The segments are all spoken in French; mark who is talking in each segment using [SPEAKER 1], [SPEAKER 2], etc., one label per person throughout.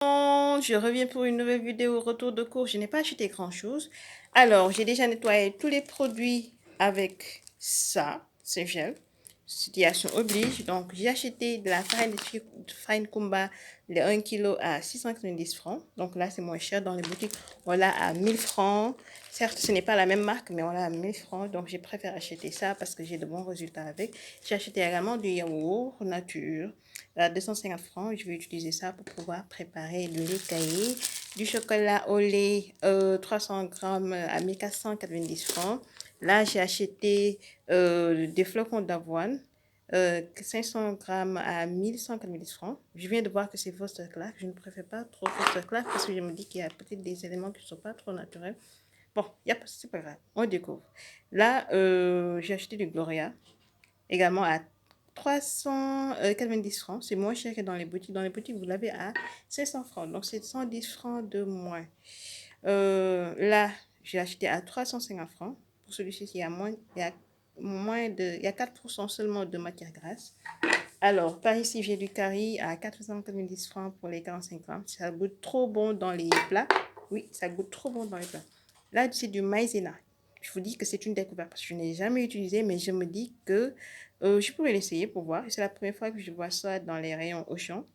[SPEAKER 1] Je reviens pour une nouvelle vidéo retour de cours. Je n'ai pas acheté grand chose. Alors, j'ai déjà nettoyé tous les produits avec ça, ce gel. Situation oblige. Donc, j'ai acheté de la farine Kumba, de 1 kg à 690 francs. Donc là, c'est moins cher. Dans les boutiques, on l'a à 1000 francs. Certes, ce n'est pas la même marque, mais on l'a à 1000 francs. Donc, j'ai préféré acheter ça parce que j'ai de bons résultats avec. J'ai acheté également du yaourt nature à 250 francs. Je vais utiliser ça pour pouvoir préparer le lait caillé. Du chocolat au lait 300 grammes à 1490 francs. Là, j'ai acheté des flocons d'avoine. 500 grammes à 1190 francs. Je viens de voir que c'est Foster Clark. Je ne préfère pas trop Foster Clark parce que je me dis qu'il y a peut-être des éléments qui ne sont pas trop naturels. Bon, c'est pas grave, on découvre. Là, j'ai acheté du Gloria, également à 390 francs. C'est moins cher que dans les boutiques. Dans les boutiques, vous l'avez à 500 francs. Donc, c'est 110 francs de moins. Là, j'ai acheté à 350 francs. Pour celui-ci, il y a 4% seulement de matière grasse. Alors, par ici, j'ai du curry à 490 francs pour les 45 grammes. Ça goûte trop bon dans les plats. Oui, ça goûte trop bon dans les plats. Là, c'est du maïzena. Je vous dis que c'est une découverte parce que je n'ai jamais utilisé, mais je me dis que je pourrais l'essayer pour voir. C'est la première fois que je vois ça dans les rayons Auchan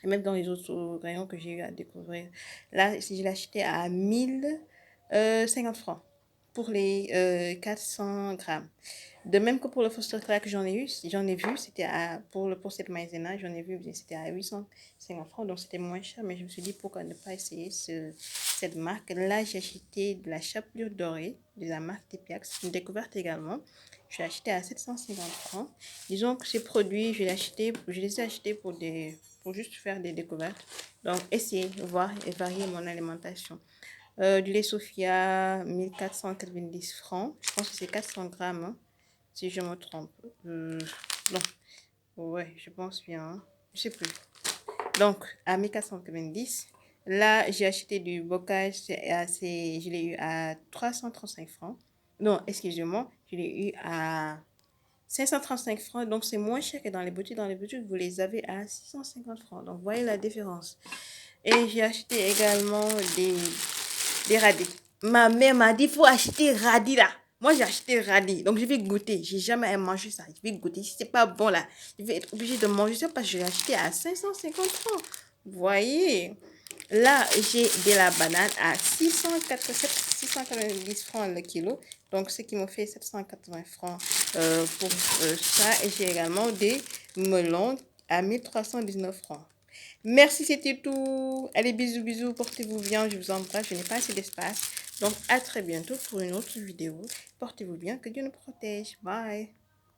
[SPEAKER 1] et même dans les autres rayons que j'ai eu à découvrir. Là, si je l'ai acheté à 1050 francs pour les 400 grammes. De même que pour le Foster Clark que j'en ai vu, c'était pour cette maïzena, j'en ai vu, c'était à 850 francs, donc c'était moins cher, mais je me suis dit pourquoi ne pas essayer cette marque. Là, j'ai acheté de la chapelure dorée de la marque Tepiac, c'est une découverte également. Je l'ai acheté à 750 francs. Disons que ces produits, je les ai achetés pour juste faire des découvertes. Donc, essayer, voir et varier mon alimentation. Du lait Sophia, 1490 francs. Je pense que c'est 400 grammes, hein, si je me trompe. Non, ouais, je pense bien. Hein. Je sais plus. Donc, à 1490. Là, j'ai acheté du bocage, je l'ai eu à 335 francs. Non, excusez-moi, je l'ai eu à 535 francs. Donc, c'est moins cher que dans les boutiques. Dans les boutiques, vous les avez à 650 francs. Donc, voyez la différence. Et j'ai acheté également des radis. Ma mère m'a dit, il faut acheter radis là. Moi, j'ai acheté radis. Donc, je vais goûter. J'ai jamais mangé ça. Je vais goûter. Si c'est pas bon là, je vais être obligée de manger ça parce que je l'ai acheté à 550 francs. Vous voyez? Là, j'ai de la banane à 690 francs le kilo. Donc, ce qui me fait 780 francs pour ça. Et j'ai également des melons à 1319 francs. Merci, c'était tout. Allez, bisous, bisous, portez-vous bien, je vous embrasse, je n'ai pas assez d'espace. Donc, à très bientôt pour une autre vidéo. Portez-vous bien, que Dieu nous protège. Bye.